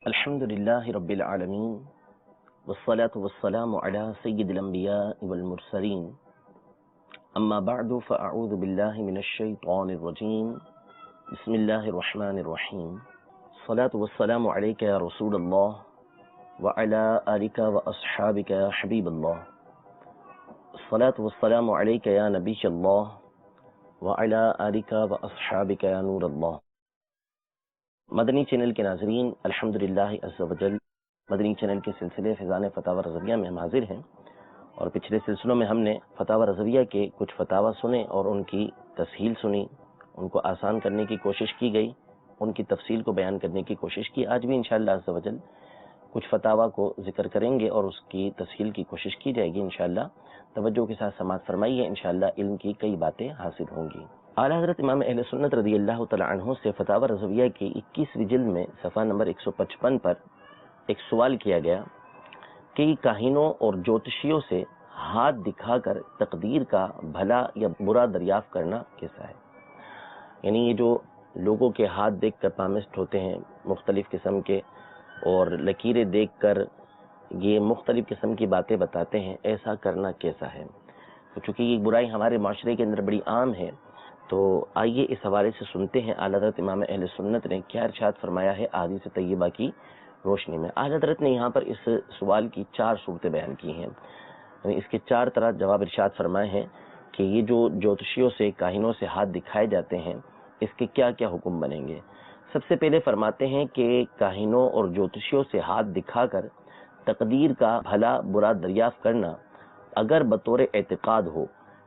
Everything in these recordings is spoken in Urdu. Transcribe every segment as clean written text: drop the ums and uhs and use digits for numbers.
الحمد لله رب العالمين والصلاة والسلام على سيد الأنبياء والمرسلين أما بعد فأعوذ بالله من الشيطان الرجيم بسم الله الرحمن الرحيم الصلاة والسلام عليك يا رسول الله وعلى آلك وأصحابك يا حبيب الله الصلاة والسلام عليك يا نبي الله وعلى آلك وأصحابك يا نور الله۔ مدنی چینل کے ناظرین، الحمدللہ عز وجل مدنی چینل کے سلسلے فیضان فتاوی رضویہ میں ہم حاضر ہیں، اور پچھلے سلسلوں میں ہم نے فتاوی رضویہ کے کچھ فتاوی سنے اور ان کی تسہیل سنی، ان کو آسان کرنے کی کوشش کی گئی، ان کی تفصیل کو بیان کرنے کی کوشش کی۔ آج بھی انشاءاللہ عز وجل کچھ فتاوی کو ذکر کریں گے اور اس کی تسہیل کی کوشش کی جائے گی انشاءاللہ۔ توجہ کے ساتھ سماعت فرمائیے، انشاءاللہ علم کی کئی باتیں حاصل ہوں گی۔ اعلیٰ حضرت امام اہل سنت رضی اللہ تعالی عنہ سے فتاوی رضویہ کی 21ویں جلد میں صفحہ نمبر 155 پر ایک سوال کیا گیا کہ کاہنوں اور جوتشیوں سے ہاتھ دکھا کر تقدیر کا بھلا یا برا دریافت کرنا کیسا ہے؟ یعنی یہ جو لوگوں کے ہاتھ دیکھ کر پامسٹ ہوتے ہیں مختلف قسم کے، اور لکیریں دیکھ کر یہ مختلف قسم کی باتیں بتاتے ہیں، ایسا کرنا کیسا ہے؟ تو چونکہ یہ برائی ہمارے معاشرے کے اندر بڑی عام ہے، تو آئیے اس حوالے سے سنتے ہیں اعلیٰ حضرت امام اہل سنت نے کیا ارشاد فرمایا ہے احادیث طیبہ کی روشنی میں۔ اعلیٰ حضرت نے یہاں پر اس سوال کی 4 صورتیں بیان کی ہیں، یعنی اس کے 4 طرح جواب ارشاد فرمائے ہیں کہ یہ جو جوتشیوں سے کاہنوں سے ہاتھ دکھائے جاتے ہیں اس کے کیا کیا حکم بنیں گے۔ سب سے پہلے فرماتے ہیں کہ کاہنوں اور جوتشیوں سے ہاتھ دکھا کر تقدیر کا بھلا برا دریافت کرنا اگر بطور اعتقاد ہو،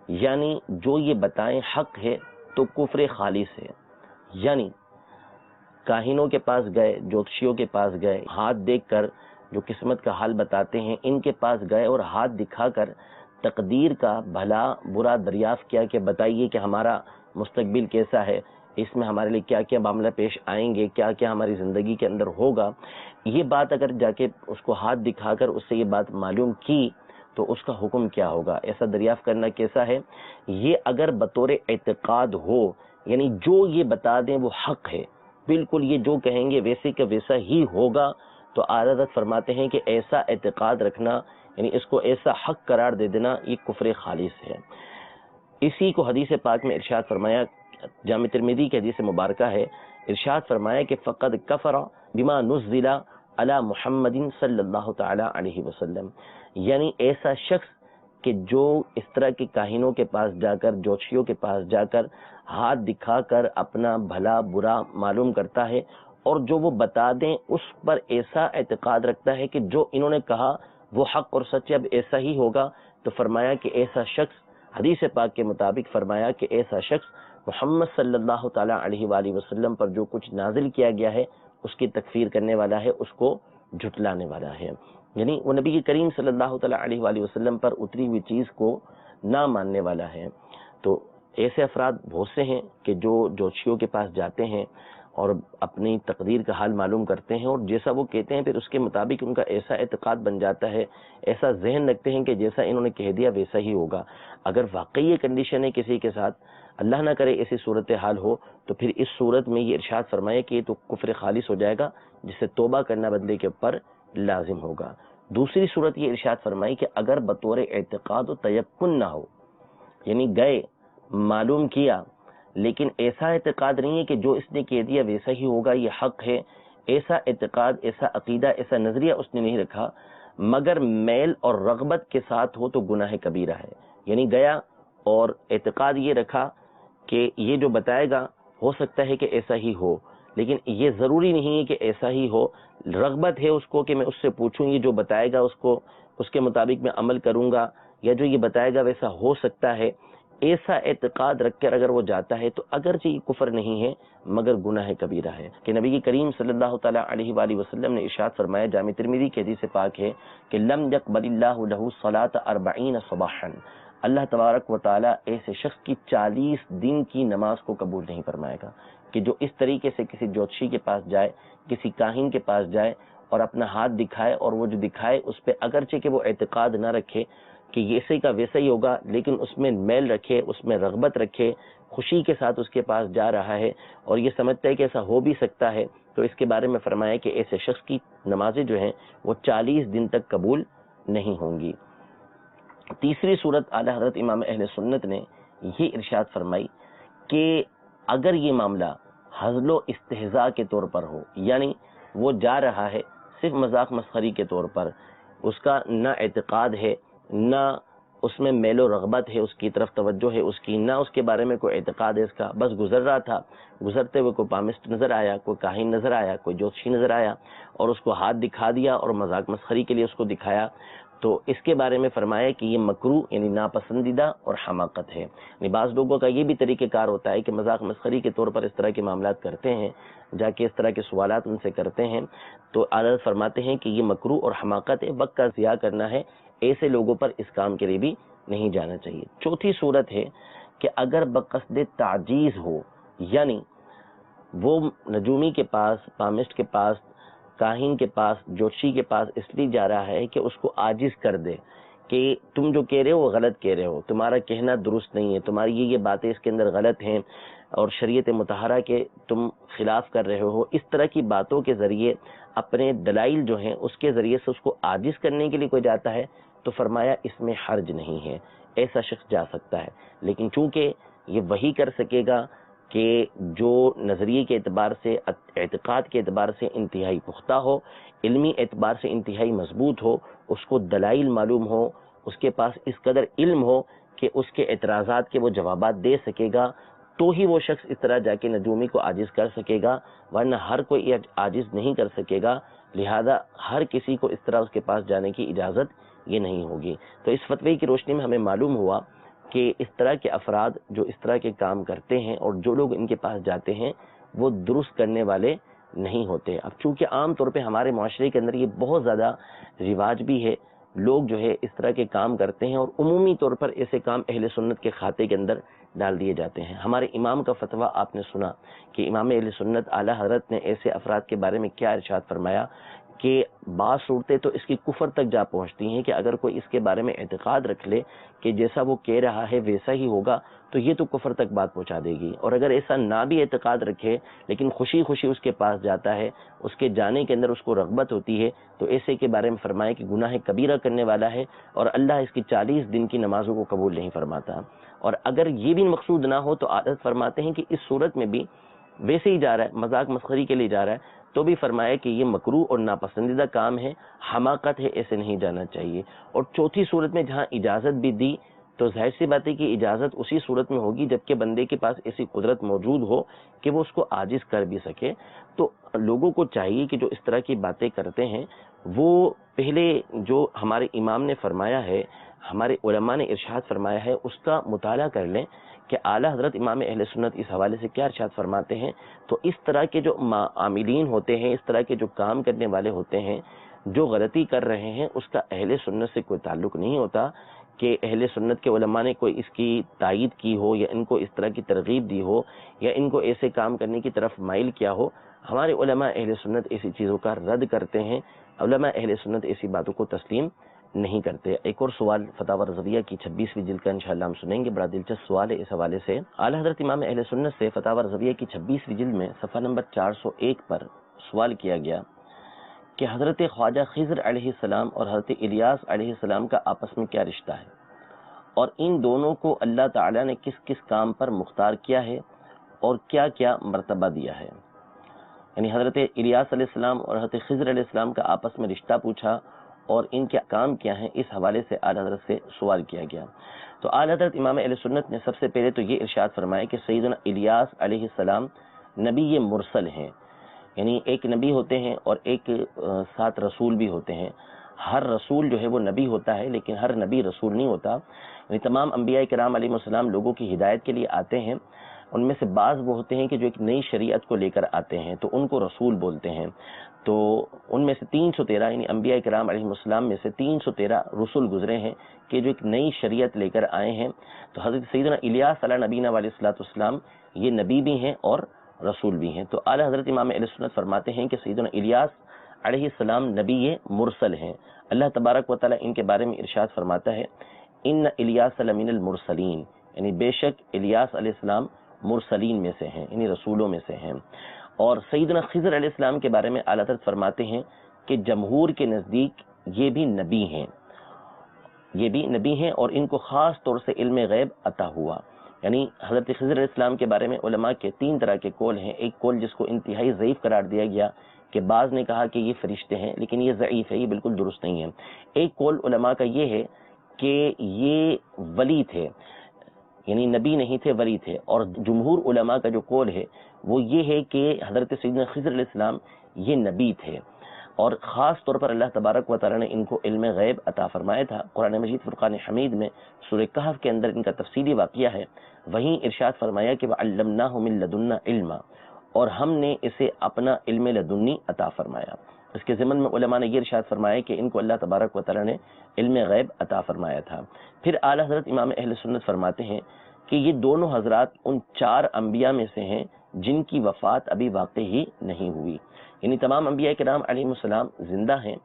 یعنی جو یہ بتائیں حق ہے تو کفر خالص ہے۔ یعنی کاہنوں کے پاس گئے، جوتشیوں کے پاس گئے، ہاتھ دیکھ کر جو قسمت کا حال بتاتے ہیں ان کے پاس گئے اور ہاتھ دکھا کر تقدیر کا بھلا برا دریافت کیا کہ بتائیے کہ ہمارا مستقبل کیسا ہے، اس میں ہمارے لیے کیا کیا معاملہ پیش آئیں گے، کیا کیا ہماری زندگی کے اندر ہوگا، یہ بات اگر جا کے اس کو ہاتھ دکھا کر اس سے یہ بات معلوم کی تو اس کا حکم کیا ہوگا، ایسا دریافت کرنا کیسا ہے؟ یہ اگر بطور اعتقاد ہو، یعنی جو یہ بتا دیں وہ حق ہے، بالکل یہ جو کہیں گے ویسے کا ویسا ہی ہوگا، تو اعلیٰ حضرت فرماتے ہیں کہ ایسا اعتقاد رکھنا، یعنی اس کو ایسا حق قرار دے دینا، یہ کفر خالص ہے۔ اسی کو حدیث پاک میں ارشاد فرمایا، جامع ترمذی کی حدیث مبارکہ ہے، ارشاد فرمایا کہ فقد کفر بما نزل علی محمد صلی اللہ تعالی علیہ وسلم، یعنی ایسا شخص کہ جو اس طرح کے کاہنوں کے پاس جا کر، جوتشیوں کے پاس جا کر ہاتھ دکھا کر اپنا بھلا برا معلوم کرتا ہے اور جو وہ بتا دیں اس پر ایسا اعتقاد رکھتا ہے کہ جو انہوں نے کہا وہ حق اور سچ، اب ایسا ہی ہوگا، تو فرمایا کہ ایسا شخص، حدیث پاک کے مطابق فرمایا کہ ایسا شخص محمد صلی اللہ تعالی علیہ وآلہ وسلم پر جو کچھ نازل کیا گیا ہے اس کی تکفیر کرنے والا ہے، اس کو جھٹلانے والا ہے، یعنی وہ نبی کریم صلی اللہ تعالی علیہ وآلہ وسلم پر اتری ہوئی چیز کو نہ ماننے والا ہے۔ تو ایسے افراد بہت سے ہیں کہ جو جوتشیوں کے پاس جاتے ہیں اور اپنی تقدیر کا حال معلوم کرتے ہیں، اور جیسا وہ کہتے ہیں پھر اس کے مطابق ان کا ایسا اعتقاد بن جاتا ہے، ایسا ذہن رکھتے ہیں کہ جیسا انہوں نے کہہ دیا ویسا ہی ہوگا۔ اگر واقعی یہ کنڈیشن ہے کسی کے ساتھ، اللہ نہ کرے ایسی صورتحال ہو، تو پھر اس صورت میں یہ ارشاد فرمائے کہ یہ تو کفر خالص ہو جائے گا، جس سے توبہ کرنا بندے کے اوپر لازم ہوگا۔ دوسری صورت یہ ارشاد فرمائی کہ اگر بطور اعتقاد و تیقن نہ ہو، یعنی گئے معلوم کیا لیکن ایسا اعتقاد نہیں ہے کہ جو اس نے کہہ دیا ویسا ہی ہوگا، یہ حق ہے، ایسا اعتقاد، ایسا عقیدہ، ایسا نظریہ اس نے نہیں رکھا، مگر میل اور رغبت کے ساتھ ہو تو گناہ کبیرہ ہے۔ یعنی گیا اور اعتقاد یہ رکھا کہ یہ جو بتائے گا ہو سکتا ہے کہ ایسا ہی ہو، لیکن یہ ضروری نہیں ہے کہ ایسا ہی ہو، رغبت ہے اس کو کہ میں اس سے پوچھوں، یہ جو بتائے گا اس کو اس کے مطابق میں عمل کروں گا، یا جو یہ بتائے گا ویسا ہو سکتا ہے، ایسا اعتقاد رکھ کر اگر وہ جاتا ہے تو اگرچہ یہ کفر نہیں ہے مگر گناہ کبیرہ ہے۔ کہ نبی کریم صلی اللہ تعالی علیہ وآلہ وسلم نے ارشاد فرمایا، جامع ترمذی کی حدیث پاک ہے کہ لم یقبل اللہ لہ صلاۃ 40 صباحا، اللہ تبارک و تعالی ایسے شخص کی 40 دن کی نماز کو قبول نہیں فرمائے گا کہ جو اس طریقے سے کسی جوتشی کے پاس جائے، کسی کاہن کے پاس جائے اور اپنا ہاتھ دکھائے، اور وہ جو دکھائے اس پہ اگرچہ کہ وہ اعتقاد نہ رکھے کہ ایسے کا ویسا ہی ہوگا، لیکن اس میں میل رکھے، اس میں رغبت رکھے، خوشی کے ساتھ اس کے پاس جا رہا ہے اور یہ سمجھتا ہے کہ ایسا ہو بھی سکتا ہے، تو تو اس کے بارے میں فرمایا کہ ایسے شخص کی نمازیں جو ہیں وہ 40 دن تک قبول نہیں ہوں گی۔ تیسری صورت اعلیٰ حضرت امام اہل سنت نے یہ ارشاد فرمائی کہ اگر یہ معاملہ ہزل و استہزاء کے طور پر ہو، یعنی وہ جا رہا ہے صرف مذاق مسخری کے طور پر، اس کا نہ اعتقاد ہے، نہ اس میں میل و رغبت ہے، اس کی طرف توجہ ہے اس کی، نہ اس کے بارے میں کوئی اعتقاد ہے اس کا، بس گزر رہا تھا، گزرتے ہوئے کوئی پامسٹ نظر آیا، کوئی کاہن نظر آیا، کوئی جوتشی نظر آیا اور اس کو ہاتھ دکھا دیا اور مذاق مسخری کے لیے اس کو دکھایا، تو اس کے بارے میں فرمایا کہ یہ مکروہ یعنی ناپسندیدہ اور حماقت ہے۔ یعنی بعض لوگوں کا یہ بھی طریقہ کار ہوتا ہے کہ مذاق مسخری کے طور پر اس طرح کے معاملات کرتے ہیں، جا کے اس طرح کے سوالات ان سے کرتے ہیں، تو اعلیٰ فرماتے ہیں کہ یہ مکروہ اور حماقت ہے، وقت کا ضیاع کرنا ہے، ایسے لوگوں پر اس کام کے لیے بھی نہیں جانا چاہیے۔ چوتھی صورت ہے کہ اگر بقصد تعجیز ہو، یعنی وہ نجومی کے پاس، پامسٹ کے پاس، کاہن کے پاس، جوشی کے پاس اس لیے جا رہا ہے کہ اس کو عاجز کر دے کہ تم جو کہہ رہے ہو وہ غلط کہہ رہے ہو، تمہارا کہنا درست نہیں ہے، تمہاری یہ باتیں اس کے اندر غلط ہیں اور شریعت مطہرہ کے تم خلاف کر رہے ہو، اس طرح کی باتوں کے ذریعے اپنے دلائل جو ہیں اس کے ذریعے سے اس کو عاجز کرنے کے لیے کوئی جاتا ہے تو فرمایا اس میں حرج نہیں ہے، ایسا شخص جا سکتا ہے، لیکن چونکہ یہ وہی کر سکے گا کہ جو نظریے کے اعتبار سے، اعتقاد کے اعتبار سے انتہائی پختہ ہو، علمی اعتبار سے انتہائی مضبوط ہو، اس کو دلائل معلوم ہو، اس کے پاس اس قدر علم ہو کہ اس کے اعتراضات کے وہ جوابات دے سکے گا، تو ہی وہ شخص اس طرح جا کے نجومی کو عاجز کر سکے گا، ورنہ ہر کوئی عاجز نہیں کر سکے گا، لہذا ہر کسی کو اس طرح اس کے پاس جانے کی اجازت یہ نہیں ہوگی۔ تو اس فتوی کی روشنی میں ہمیں معلوم ہوا کہ اس طرح کے افراد جو اس طرح کے کام کرتے ہیں اور جو لوگ ان کے پاس جاتے ہیں وہ درست کرنے والے نہیں ہوتے۔ اب چونکہ عام طور پہ ہمارے معاشرے کے اندر یہ بہت زیادہ رواج بھی ہے، لوگ جو ہے اس طرح کے کام کرتے ہیں اور عمومی طور پر ایسے کام اہل سنت کے کھاتے کے اندر ڈال دیے جاتے ہیں۔ ہمارے امام کا فتویٰ آپ نے سنا کہ امام اہل سنت اعلیٰ حضرت نے ایسے افراد کے بارے میں کیا ارشاد فرمایا کہ بعض صورتیں تو اس کی کفر تک جا پہنچتی ہیں کہ اگر کوئی اس کے بارے میں اعتقاد رکھ لے کہ جیسا وہ کہہ رہا ہے ویسا ہی ہوگا تو یہ تو کفر تک بات پہنچا دے گی، اور اگر ایسا نہ بھی اعتقاد رکھے لیکن خوشی خوشی اس کے پاس جاتا ہے، اس کے جانے کے اندر اس کو رغبت ہوتی ہے، تو ایسے کے بارے میں فرمائے کہ گناہ کبیرہ کرنے والا ہے اور اللہ اس کی 40 دن کی نمازوں کو قبول نہیں فرماتا۔ اور اگر یہ بھی مقصود نہ ہو تو عادت فرماتے ہیں کہ اس صورت میں بھی ویسے ہی جا رہا ہے، مذاق مسخری کے لیے جا رہا ہے، تو بھی فرمایا کہ یہ مکروہ اور ناپسندیدہ کام ہے، حماقت ہے، ایسے نہیں جانا چاہیے۔ اور چوتھی صورت میں جہاں اجازت بھی دی تو ظاہر سی بات ہے کہ اجازت اسی صورت میں ہوگی جبکہ بندے کے پاس ایسی قدرت موجود ہو کہ وہ اس کو عاجز کر بھی سکے۔ تو لوگوں کو چاہیے کہ جو اس طرح کی باتیں کرتے ہیں وہ پہلے جو ہمارے امام نے فرمایا ہے، ہمارے علماء نے ارشاد فرمایا ہے، اس کا مطالعہ کر لیں کہ اعلیٰ حضرت امام اہل سنت اس حوالے سے کیا ارشاد فرماتے ہیں۔ تو اس طرح کے جو عاملین ہوتے ہیں، اس طرح کے جو کام کرنے والے ہوتے ہیں، جو غلطی کر رہے ہیں، اس کا اہل سنت سے کوئی تعلق نہیں ہوتا کہ اہل سنت کے علماء نے کوئی اس کی تائید کی ہو یا ان کو اس طرح کی ترغیب دی ہو یا ان کو ایسے کام کرنے کی طرف مائل کیا ہو۔ ہمارے علماء اہل سنت ایسی چیزوں کا رد کرتے ہیں، علماء اہل سنت ایسی باتوں کو تسلیم نہیں کرتے۔ ایک اور سوال فتاوی رضویہ کی 26ویں جلد کا انشاءاللہ ہم سنیں گے، بڑا دلچسپ سوال ہے اس حوالے سے۔ اعلیٰ حضرت امام اہل سنت سے فتاوی رضویہ کی 26ویں جلد میں صفحہ نمبر 401 پر سوال کیا گیا کہ حضرت خواجہ خضر علیہ السلام اور حضرت الیاس علیہ السلام کا آپس میں کیا رشتہ ہے، اور ان دونوں کو اللہ تعالیٰ نے کس کس کام پر مختار کیا ہے اور کیا کیا مرتبہ دیا ہے۔ یعنی حضرت الیاس علیہ السلام اور حضرت خضر علیہ السلام کا آپس میں رشتہ پوچھا اور ان کے کام کیا ہیں، اس حوالے سے اعلیٰ حضرت سے سوال کیا گیا۔ تو اعلیٰ حضرت امام اہل سنت نے سب سے پہلے تو یہ ارشاد فرمایا کہ سیدنا الیاس علیہ السلام نبی مرسل ہیں، یعنی ایک نبی ہوتے ہیں اور ایک ساتھ رسول بھی ہوتے ہیں۔ ہر رسول جو ہے وہ نبی ہوتا ہے لیکن ہر نبی رسول نہیں ہوتا، یعنی تمام انبیاء کرام علیہ السلام لوگوں کی ہدایت کے لیے آتے ہیں، ان میں سے بعض وہ ہوتے ہیں کہ جو ایک نئی شریعت کو لے کر آتے ہیں تو ان کو رسول بولتے ہیں۔ تو ان میں سے 313 یعنی انبیاء کرام علیہ السلام میں سے 313 رسول گزرے ہیں کہ جو ایک نئی شریعت لے کر آئے ہیں۔ تو حضرت سیدنا الیاس علیہ نبینا علیہ السلام یہ نبی بھی ہیں اور رسول بھی ہیں۔ تو اعلیٰ حضرت امام اہل سنت فرماتے ہیں کہ سیدنا الیاس علیہ السلام نبی مرسل ہیں۔ اللہ تبارک و تعالیٰ ان کے بارے میں ارشاد فرماتا ہے ان الیاس لمن المرسلین، یعنی بے شک الیاس علیہ السلام مرسلین میں سے ہیں، یعنی رسولوں میں سے ہیں۔ اور سیدنا خضر علیہ السلام کے بارے میں اعلیٰ حضرت فرماتے ہیں کہ جمہور کے نزدیک یہ بھی نبی ہیں اور ان کو خاص طور سے علم غیب عطا ہوا. یعنی حضرت خضر علیہ السلام کے بارے میں علماء کے 3 طرح کے قول ہیں. ایک قول جس کو انتہائی ضعیف قرار دیا گیا کہ بعض نے کہا کہ یہ فرشتے ہیں، لیکن یہ ضعیف ہے، یہ بالکل درست نہیں ہے. ایک قول علماء کا یہ ہے کہ یہ ولی تھے، یعنی نبی نہیں تھے، ولی تھے. اور جمہور علماء کا جو قول ہے وہ یہ ہے کہ حضرت سیدنا خضر علیہ السلام یہ نبی تھے اور خاص طور پر اللہ تبارک و تعالیٰ نے ان کو علم غیب عطا فرمایا تھا. قرآن مجید فرقان حمید میں سورہ کہف کے اندر ان کا تفصیلی واقعہ ہے. وہیں ارشاد فرمایا کہ وَعَلَّمْنَاهُ مِن لَدُنَّا عِلْمًا، اور ہم نے اسے اپنا علم لدنی عطا فرمایا. اس کے ضمن میں علماء نے یہ ارشاد فرمایا کہ ان کو اللہ تبارک و تعالیٰ نے علم غیب عطا فرمایا تھا. پھر اعلیٰ حضرت امام اہل سنت فرماتے ہیں کہ یہ دونوں حضرات ان 4 انبیاء میں سے ہیں جن کی وفات ابھی واقع ہی نہیں ہوئی. یعنی تمام انبیاء کرام علیہ السلام زندہ ہیں،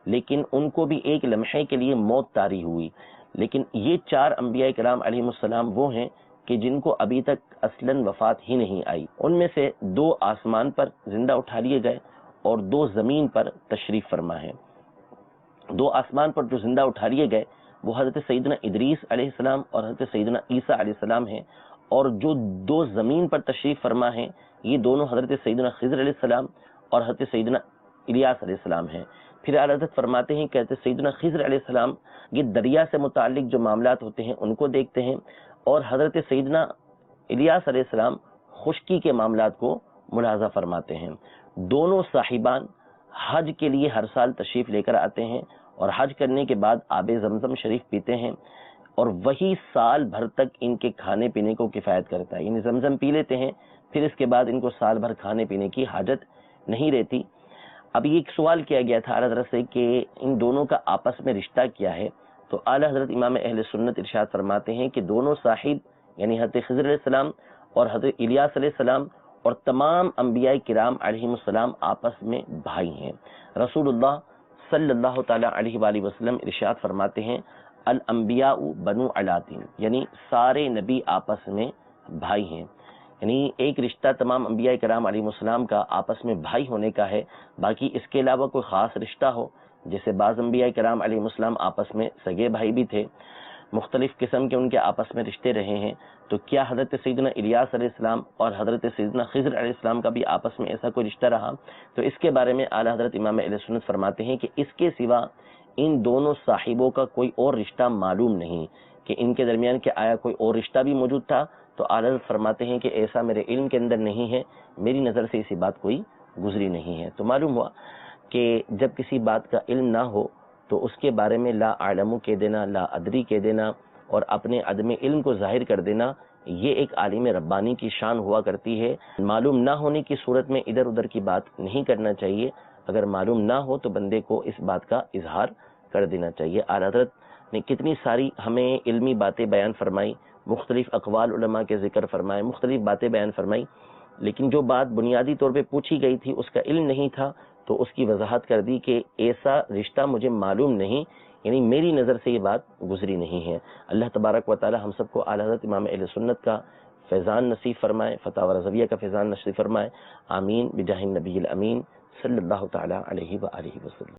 لیکن ان کو بھی ایک لمحے کے لیے موت طاری ہوئی. لیکن یہ 4 انبیاء کرام علیہ السلام وہ ہیں کہ جن کو ابھی تک اصلاً وفات ہی نہیں آئی. ان میں سے 2 آسمان پر زندہ اٹھا لیے گئے اور 2 زمین پر تشریف فرما ہیں. 2 آسمان پر جو زندہ اٹھا لیے گئے وہ حضرت سیدنا ادریس علیہ السلام اور حضرت سیدنا عیسیٰ علیہ السلام ہیں، اور جو 2 زمین پر تشریف فرما ہیں یہ دونوں حضرت سیدنا خضر علیہ السلام اور حضرت سیدنا الیاس علیہ السلام ہیں. پھر اعلیٰ حضرت فرماتے ہیں کہ حضرت سیدنا خضر علیہ السلام یہ دریا سے متعلق جو معاملات ہوتے ہیں ان کو دیکھتے ہیں، اور حضرت سیدنا الیاس علیہ السلام خشکی کے معاملات کو ملاحظہ فرماتے ہیں. دونوں صاحبان حج کے لیے ہر سال تشریف لے کر آتے ہیں اور حج کرنے کے بعد آب زمزم شریف پیتے ہیں، اور وہی سال بھر تک ان کے کھانے پینے کو کفایت کرتا ہے. یعنی زمزم پی لیتے ہیں، پھر اس کے بعد ان کو سال بھر کھانے پینے کی حاجت نہیں رہتی. اب یہ ایک سوال کیا گیا تھا اعلیٰ حضرت سے کہ ان دونوں کا آپس میں رشتہ کیا ہے، تو اعلیٰ حضرت امام اہل سنت ارشاد فرماتے ہیں کہ دونوں صاحب یعنی حضرت خضر علیہ السلام اور حضرت الیاس علیہ السلام اور تمام انبیاء کرام علیہم السلام آپس میں بھائی ہیں. رسول اللہ صلی اللہ تعالیٰ علیہ وآلہ وسلم ارشاد فرماتے ہیں الانبیاء بنو علاتین، یعنی سارے نبی آپس میں بھائی ہیں. یعنی ایک رشتہ تمام انبیاء کرام علیہ السلام کا آپس میں بھائی ہونے کا ہے. باقی اس کے علاوہ کوئی خاص رشتہ ہو، جیسے بعض انبیاء کرام علیہ السلام آپس میں سگے بھائی بھی تھے، مختلف قسم کے ان کے آپس میں رشتے رہے ہیں، تو کیا حضرت سیدنا الیاس علیہ السلام اور حضرت سیدنا خضر علیہ السلام کا بھی آپس میں ایسا کوئی رشتہ رہا؟ تو اس کے بارے میں اعلیٰ حضرت امام اہل سنت فرماتے ہیں کہ اس کے سوا ان دونوں صاحبوں کا کوئی اور رشتہ معلوم نہیں کہ ان کے درمیان کہ آیا کوئی اور رشتہ بھی موجود تھا. تو اعلیٰ حضرت فرماتے ہیں کہ ایسا میرے علم کے اندر نہیں ہے، میری نظر سے ایسی بات کوئی گزری نہیں ہے. تو معلوم ہوا کہ جب کسی بات کا علم نہ ہو تو اس کے بارے میں لا اعلم کہہ دینا، لا ادری کہہ دینا اور اپنے عدم علم کو ظاہر کر دینا، یہ ایک عالم ربانی کی شان ہوا کرتی ہے. معلوم نہ ہونے کی صورت میں ادھر ادھر کی بات نہیں کرنا چاہیے. اگر معلوم نہ ہو تو بندے کو اس بات کا اظہار کر دینا چاہیے. اعلیٰ حضرت نے کتنی ساری ہمیں علمی باتیں بیان فرمائی، مختلف اقوال علماء کے ذکر فرمائے، مختلف باتیں بیان فرمائی، لیکن جو بات بنیادی طور پہ پوچھی گئی تھی اس کا علم نہیں تھا تو اس کی وضاحت کر دی کہ ایسا رشتہ مجھے معلوم نہیں، یعنی میری نظر سے یہ بات گزری نہیں ہے. اللہ تبارک و تعالی ہم سب کو اعلیٰ حضرت امام اہل سنت کا فیضان نصیب فرمائے، فتاوی رضویہ کا فیضان نصیب فرمائے. آمین بجاہ النبی الامین صلی اللہ تعالی علیہ وآلہ وسلم.